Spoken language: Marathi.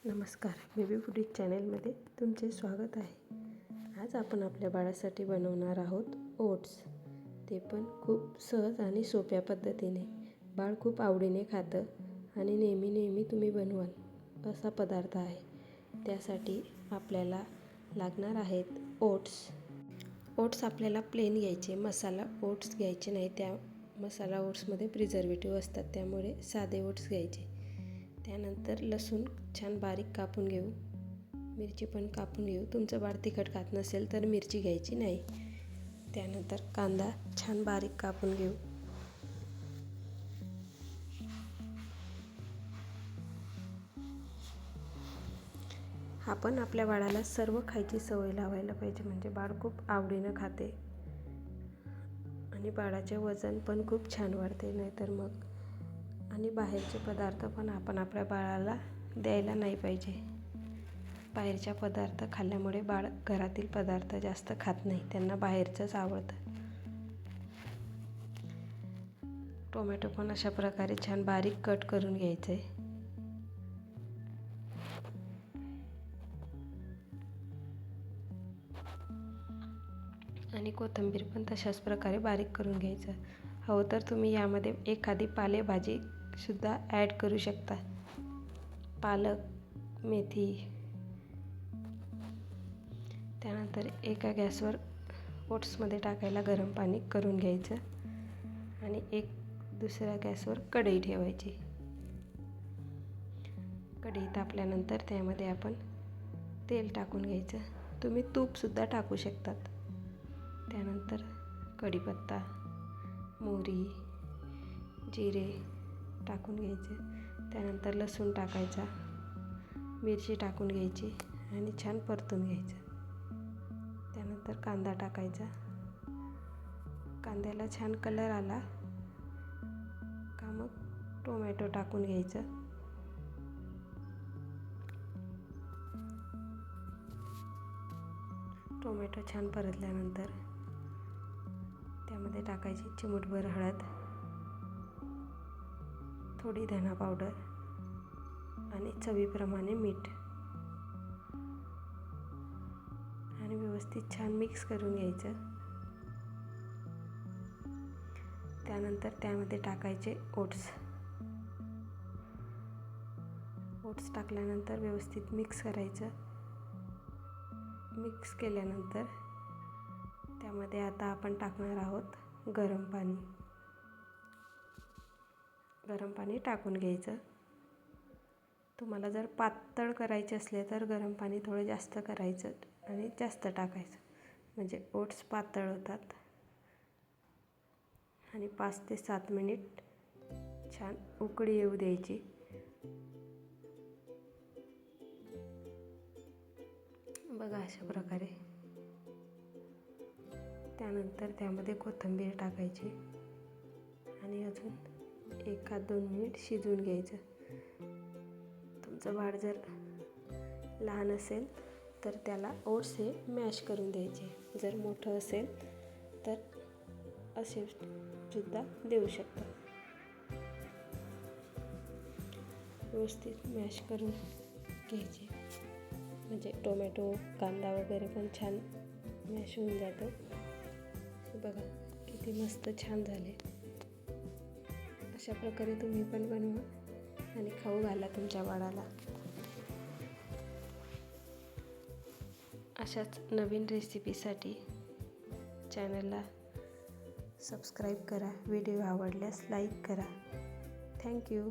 नमस्कार, बेबी फूडी चॅनलमध्ये तुमचे स्वागत आहे। आज आपण आपल्या बाळासाठी बनवणार आहोत ओट्स, ते पण खूप सहज आणि सोप्या पद्धतीने। बाळ खूप आवडीने खातं आणि नेहमी तुम्ही बनवाल असा पदार्थ आहे। त्यासाठी आपल्याला लागणार आहेत ओट्स आपल्याला प्लेन घ्यायचे, मसाला ओट्स घ्यायचे नाही। त्या मसाला ओट्समध्ये प्रिझर्वेटिव्ह असतात, त्यामुळे साधे ओट्स घ्यायचे। त्यानंतर लसूण छान बारीक कापून घेऊ, मिरची पण कापून घेऊ। तुमचं बाळ तिखट खात नसेल तर मिरची घ्यायची नाही। त्यानंतर कांदा छान बारीक कापून घेऊ। आपण आपल्या बाळाला सर्व खायची सवय लावायला पाहिजे, म्हणजे बाळ खूप आवडीनं खाते आणि बाळाचे वजन पण खूप छान वाढते। नाहीतर मग आणि बाहेरचे पदार्थ पण आपण आपल्या बाळाला द्यायला नाही पाहिजे। बाहेरच्या पदार्थ खाल्ल्यामुळे बाळ घरातील पदार्थ जास्त खात नाही, त्यांना बाहेरचंच आवडतं। टोमॅटो पण अशा प्रकारे छान बारीक कट करून घ्यायचं आहे। आणि कोथिंबीर पण तशाच प्रकारे बारीक करून घ्यायचं। हवं तर तुम्ही यामध्ये एखादी पालेभाजी सुद्धा ॲड करू शकता, पालक, मेथी। त्यानंतर एका गॅसवर ओट्समध्ये टाकायला गरम पाणी करून घ्यायचं आणि दुसऱ्या गॅसवर कढई ठेवायची। कढई तापल्यानंतर त्यामध्ये आपण तेल टाकून घ्यायचं, तुम्ही तूपसुद्धा टाकू शकतात। त्यानंतर कढीपत्ता, मोहरी, जिरे टाकून घ्यायचे। त्यानंतर लसूण टाकायचा, मिरची टाकून घ्यायची आणि छान परतून घ्यायचं। त्यानंतर कांदा टाकायचा, कांद्याला छान कलर आला का मग टोमॅटो टाकून घ्यायचं। टोमॅटो छान परतल्यानंतर त्यामध्ये टाकायची चिमूटभर हळद, थोडी धना पावडर आणि चवीप्रमाणे मीठ आणि व्यवस्थित छान मिक्स करून घ्यायचं। त्यानंतर त्यामध्ये टाकायचे ओट्स टाकल्यानंतर व्यवस्थित मिक्स करायचं। मिक्स केल्यानंतर त्यामध्ये आता आपण टाकणार आहोत गरम पाणी टाकून घ्यायचं। तुम्हाला जर पातळ करायचे असले तर गरम पाणी थोडं जास्त करायचं आणि जास्त टाकायचं, म्हणजे ओट्स पातळ होतात। आणि 5 ते 7 मिनिट छान उकळी येऊ द्यायची। बघा अशा प्रकारे। त्यानंतर त्यामध्ये कोथिंबीर टाकायची आणि अजून 1-2 मिनिट शिजवून घ्यायचं। तुमचं बाळ जर लहान असेल तर त्याला ओट्स हे मॅश करून द्यायचे, जर मोठं असेल तर असे सुद्धा देऊ शकता। व्यवस्थित मॅश करून घ्यायचे, म्हणजे टोमॅटो, कांदा वगैरे पण छान मॅश होऊन जातं। बघा किती मस्त छान झाले। अशा प्रकारे तुम्ही पण बनवा आणि खाऊ घाला तुमच्या बाळाला। अशाच नवीन रेसिपीसाठी चॅनलला सबस्क्राईब करा, व्हिडिओ आवडल्यास लाईक करा। थँक्यू।